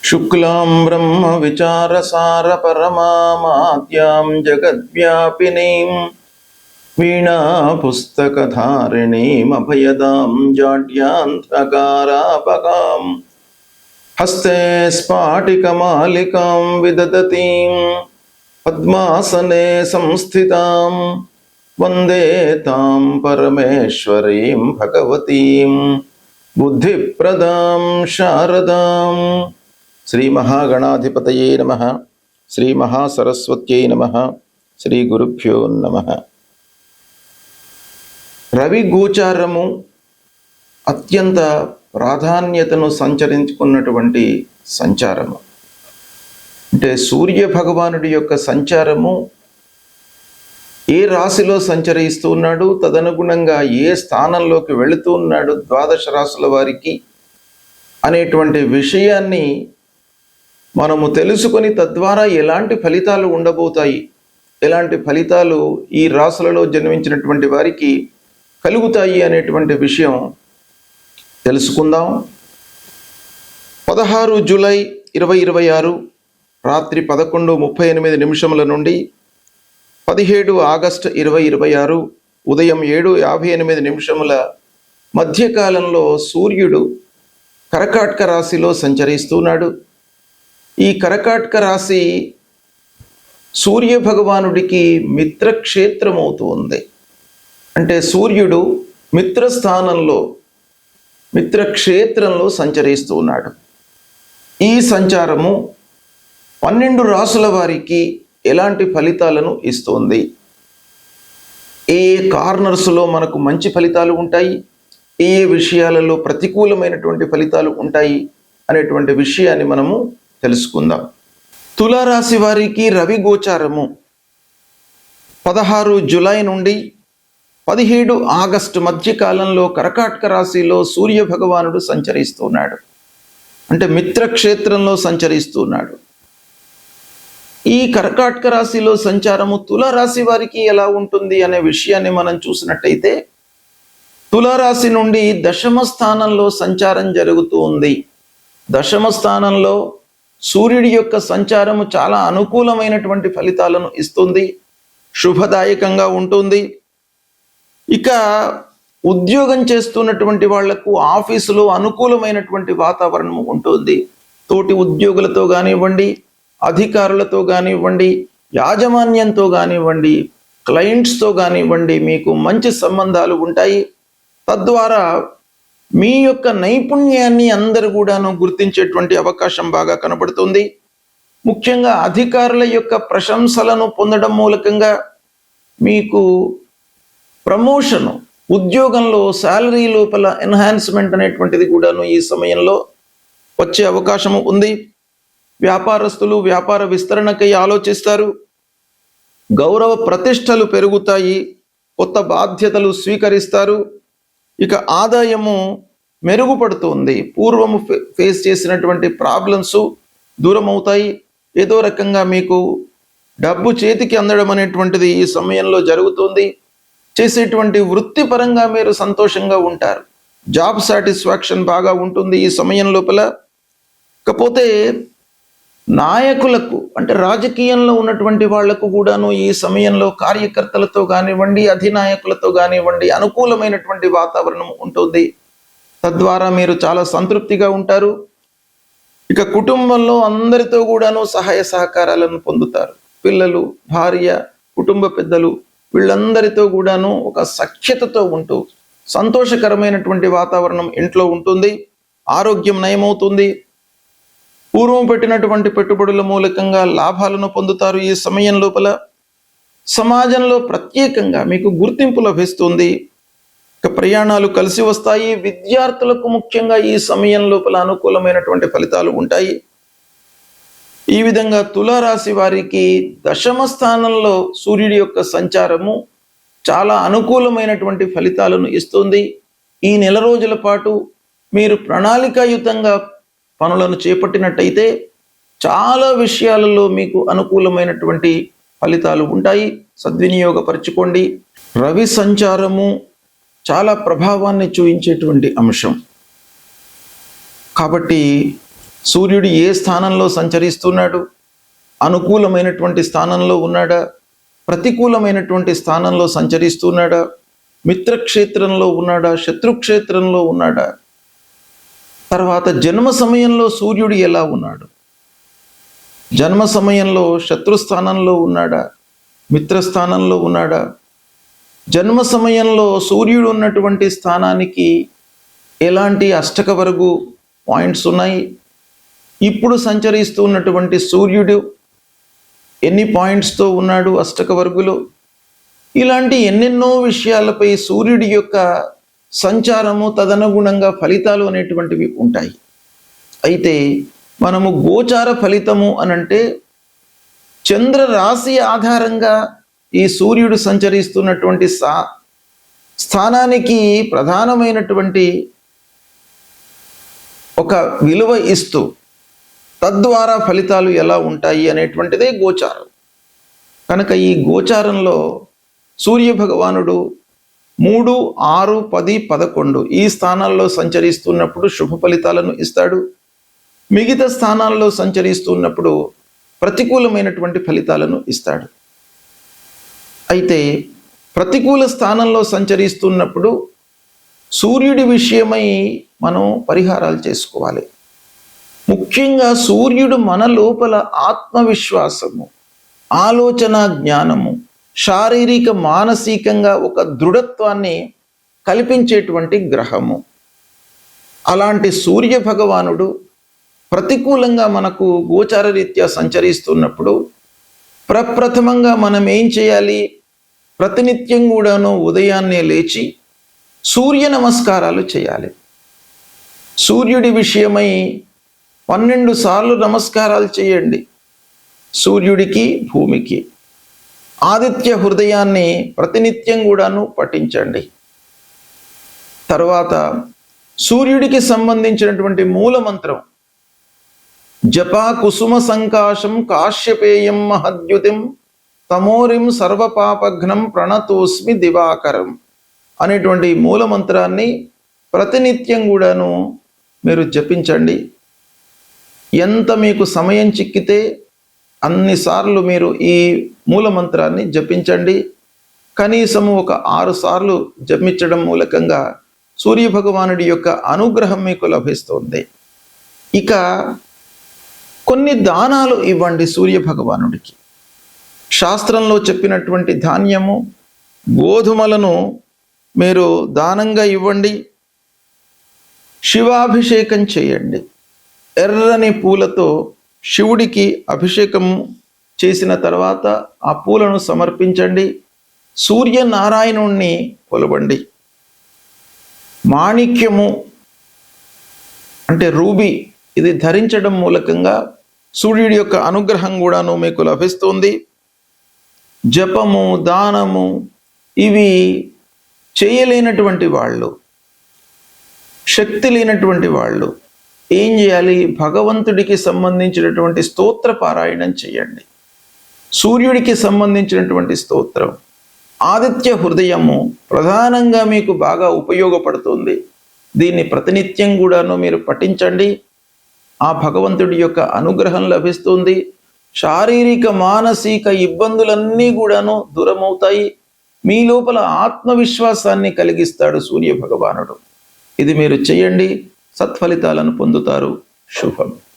శుక్లాం బ్రహ్మ విచారసార పరమామాద్యాం జగద్వ్యాపినీం వీణా పుస్తకధారిణీం అభయదాం జాడ్యాంధకారాపకాం హస్తే స్ఫాటికమాలికాం విదదతీం పద్మాసనే సంస్థితాం వందే తాం పరమేశ్వరీం భగవతీం బుద్ధిప్రదాం శారదాం. శ్రీ మహాగణాధిపతయే నమః. శ్రీ మహాసరస్వత్యై నమః. శ్రీ గురుభ్యో నమః. రవి గోచారము అత్యంత ప్రాధాన్యతను సంచరించుకున్నటువంటి సంచారము. అంటే సూర్య భగవానుడి యొక్క సంచారము ఏ రాశిలో సంచరిస్తూ ఉన్నాడు, తదనుగుణంగా ఏ స్థానంలోకి వెళుతూ ఉన్నాడు ద్వాదశ రాశుల వారికి అనేటువంటి విషయాన్ని మనము తెలుసుకొని తద్వారా ఎలాంటి ఫలితాలు ఉండబోతాయి, ఎలాంటి ఫలితాలు ఈ రాశులలో జన్మించినటువంటి వారికి కలుగుతాయి అనేటువంటి విషయం తెలుసుకుందాం. 16 జూలై 2026 రాత్రి 11:38 నుండి 17 ఆగస్టు 2026 ఉదయం 7:58 మధ్యకాలంలో సూర్యుడు కర్కాటక రాశిలో సంచరిస్తున్నాడు. ఈ కర్కాటక రాశి సూర్య భగవానుడికి మిత్రక్షేత్రమవుతుంది. అంటే సూర్యుడు మిత్రక్షేత్రంలో సంచరిస్తూ ఉన్నాడు. ఈ సంచారము 12 రాశుల వారికి ఎలాంటి ఫలితాలను ఇస్తుంది, ఏ కార్నర్స్లో మనకు మంచి ఫలితాలు ఉంటాయి, ఏ విషయాలలో ప్రతికూలమైనటువంటి ఫలితాలు ఉంటాయి అనేటువంటి విషయాన్ని మనము తెలుసుకుందాం. తులారాశి వారికి రవి గోచారము 16 జూలై నుండి 17 ఆగస్టు మధ్యకాలంలో కర్కాటక రాశిలో సూర్య భగవానుడు సంచరిస్తున్నాడు. అంటే మిత్రక్షేత్రంలో సంచరిస్తున్నాడు. ఈ కర్కాటక రాశిలో సంచారము తులారాశి వారికి ఎలా ఉంటుంది అనే విషయాన్ని మనం చూసినట్టయితే, తులారాశి నుండి దశమ స్థానంలో సంచారం జరుగుతూ ఉంది. దశమ స్థానంలో సూర్యుడి యొక్క సంచారము చాలా అనుకూలమైనటువంటి ఫలితాలను ఇస్తుంది, శుభదాయకంగా ఉంటుంది. ఇక ఉద్యోగం చేస్తున్నటువంటి వాళ్లకు ఆఫీసులో అనుకూలమైనటువంటి వాతావరణం ఉంటుంది. తోటి ఉద్యోగులతో కానివ్వండి, అధికారులతో కానివ్వండి, యాజమాన్యంతో కానివ్వండి, క్లయింట్స్తో కానివ్వండి, మీకు మంచి సంబంధాలు ఉంటాయి. తద్వారా మీ యొక్క నైపుణ్యాన్ని అందరూ కూడాను గుర్తించేటువంటి అవకాశం బాగా కనబడుతుంది. ముఖ్యంగా అధికారుల యొక్క ప్రశంసలను పొందడం మూలకంగా మీకు ప్రమోషను, ఉద్యోగంలో శాలరీ లోపల ఎన్హాన్స్మెంట్ అనేటువంటిది కూడాను ఈ సమయంలో వచ్చే అవకాశము ఉంది. వ్యాపారస్తులు వ్యాపార విస్తరణకై ఆలోచిస్తారు. గౌరవ ప్రతిష్టలు పెరుగుతాయి. కొత్త బాధ్యతలు స్వీకరిస్తారు. ఇక ఆదాయము మెరుగుపడుతుంది. పూర్వము ఫేస్ చేసినటువంటి ప్రాబ్లమ్స్ దూరం అవుతాయి. ఏదో రకంగా మీకు డబ్బు చేతికి అందడం అనేటువంటిది ఈ సమయంలో జరుగుతుంది. చేసేటువంటి వృత్తిపరంగా మీరు సంతోషంగా ఉంటారు. జాబ్ సాటిస్ఫాక్షన్ బాగా ఉంటుంది ఈ సమయం లోపల. కాకపోతే నాయకులకు, అంటే రాజకీయంలో ఉన్నటువంటి వాళ్లకు కూడాను ఈ సమయంలో కార్యకర్తలతో కానివ్వండి, అధినాయకులతో కానివ్వండి అనుకూలమైనటువంటి వాతావరణం ఉంటుంది. తద్వారా మీరు చాలా సంతృప్తిగా ఉంటారు. ఇక కుటుంబంలో అందరితో కూడాను సహాయ సహకారాలను పొందుతారు. పిల్లలు, భార్య, కుటుంబ పెద్దలు వీళ్ళందరితో కూడాను ఒక సఖ్యతతో ఉంటూ సంతోషకరమైనటువంటి వాతావరణం ఇంట్లో ఉంటుంది. ఆరోగ్యం నయమవుతుంది. పూర్వం పెట్టినటువంటి పెట్టుబడుల మూలకంగా లాభాలను పొందుతారు. ఈ సమయం లోపల సమాజంలో ప్రత్యేకంగా మీకు గుర్తింపు లభిస్తుంది. ఇక ప్రయాణాలు కలిసి వస్తాయి. విద్యార్థులకు ముఖ్యంగా ఈ సమయం లోపల అనుకూలమైనటువంటి ఫలితాలు ఉంటాయి. ఈ విధంగా తులారాశి వారికి దశమ స్థానంలో సూర్యుడి యొక్క సంచారము చాలా అనుకూలమైనటువంటి ఫలితాలను ఇస్తుంది. ఈ నెల రోజుల పాటు మీరు ప్రణాళికాయుతంగా పనులను చేపట్టినట్టయితే చాలా విషయాలలో మీకు అనుకూలమైనటువంటి ఫలితాలు ఉంటాయి. సద్వినియోగపరచుకోండి. రవి సంచారము చాలా ప్రభావాన్ని చూపించేటువంటి అంశం. కాబట్టి సూర్యుడు ఏ స్థానంలో సంచరిస్తున్నాడు, అనుకూలమైనటువంటి స్థానంలో ఉన్నాడా, ప్రతికూలమైనటువంటి స్థానంలో సంచరిస్తున్నాడా, మిత్రక్షేత్రంలో ఉన్నాడా, శత్రుక్షేత్రంలో ఉన్నాడా, తర్వాత జన్మ సమయంలో సూర్యుడు ఎలా ఉన్నాడు, జన్మ సమయంలో శత్రుస్థానంలో ఉన్నాడా, మిత్రస్థానంలో ఉన్నాడా, జన్మ సమయంలో సూర్యుడు ఉన్నటువంటి స్థానానికి ఎలాంటి అష్టక వర్గు పాయింట్స్ ఉన్నాయి, ఇప్పుడు సంచరిస్తున్నటువంటి సూర్యుడు ఎన్ని పాయింట్స్తో ఉన్నాడు అష్టక వర్గులో, ఇలాంటి ఎన్నెన్నో విషయాలపై సూర్యుడి యొక్క సంచారము తదనుగుణంగా ఫలితాలు అనేటువంటివి ఉంటాయి. అయితే మనము గోచార ఫలితము అనంటే చంద్ర రాశి ఆధారంగా ఈ సూర్యుడు సంచరిస్తున్నటువంటి స్థానానికి ప్రధానమైనటువంటి ఒక విలువ ఇస్తూ తద్వారా ఫలితాలు ఎలా ఉంటాయి అనేటువంటిదే గోచారం. కనుక ఈ గోచారంలో సూర్య భగవానుడు 3, 6, 10, 11 ఈ స్థానాల్లో సంచరిస్తున్నప్పుడు శుభ ఫలితాలను ఇస్తాడు. మిగతా స్థానాల్లో సంచరిస్తున్నప్పుడు ప్రతికూలమైనటువంటి ఫలితాలను ఇస్తాడు. అయితే ప్రతికూల స్థానంలో సంచరిస్తున్నప్పుడు సూర్యుడి విషయమై మనం పరిహారాలు చేసుకోవాలి. ముఖ్యంగా సూర్యుడు మన లోపల ఆత్మవిశ్వాసము, ఆలోచన జ్ఞానము, శారీరక మానసికంగా ఒక దృఢత్వాన్ని కల్పించేటువంటి గ్రహము. అలాంటి సూర్య భగవానుడు ప్రతికూలంగా మనకు గోచార రీత్యా సంచరిస్తున్నప్పుడు ప్రప్రథమంగా మనం ఏం చేయాలి? ప్రతినిత్యం కూడాను ఉదయాన్నే లేచి సూర్య నమస్కారాలు చేయాలి. సూర్యుడి విషయమై 12 సార్లు నమస్కారాలు చేయండి. సూర్యుడికి, భూమికి. ఆదిత్య హృదయాన్ని ప్రతినిత్యం కూడాను పఠించండి. తర్వాత సూర్యుడికి సంబంధించినటువంటి మూల మంత్రం జపా కుసుమ సంకాశం కాశ్యపేయం మహద్యుతిం తమోరిం సర్వపాపఘ్నం ప్రణతోస్మి దివాకరం అనేటువంటి మూల మంత్రాన్ని ప్రతినిత్యం కూడాను మీరు జపించండి. ఎంత మీకు సమయం చిక్కితే అన్నిసార్లు మీరు ఈ మూల మంత్రాన్ని జపించండి. కనీసము ఒక 6 సార్లు జపించడం మూలకంగా సూర్యభగవానుడి యొక్క అనుగ్రహం మీకు లభిస్తుంది. ఇక కొన్ని దానాలు ఇవ్వండి సూర్యభగవానుడికి. శాస్త్రంలో చెప్పినటువంటి ధాన్యము, గోధుమలను మీరు దానంగా ఇవ్వండి. శివాభిషేకం చేయండి. ఎర్రని పూలతో శివుడికి అభిషేకం చేసిన తర్వాత ఆ పూలను సమర్పించండి. సూర్యనారాయణుణ్ణి కొలవండి. మాణిక్యము అంటే రూబీ ఇది ధరించడం మూలకంగా సూర్యుడి యొక్క అనుగ్రహం కూడాను మీకు లభిస్తుంది. జపము, దానము ఇవి చేయలేనటువంటి వాళ్ళు, శక్తి లేనటువంటి వాళ్ళు ఏం చేయాలి? భగవంతుడికి సంబంధించినటువంటి స్తోత్ర పారాయణం చేయండి. సూర్యుడికి సంబంధించినటువంటి స్తోత్రం ఆదిత్య హృదయము ప్రధానంగా మీకు బాగా ఉపయోగపడుతుంది. దీన్ని ప్రతినిత్యం కూడాను మీరు పఠించండి. ఆ భగవంతుడి యొక్క అనుగ్రహం లభిస్తుంది. శారీరక మానసిక ఇబ్బందులన్నీ కూడాను దూరమవుతాయి. మీ లోపల ఆత్మవిశ్వాసాన్ని కలిగిస్తాడు సూర్య భగవానుడు. ఇది మీరు చేయండి, సత్ఫలితాలను పొందుతారు. శుభం.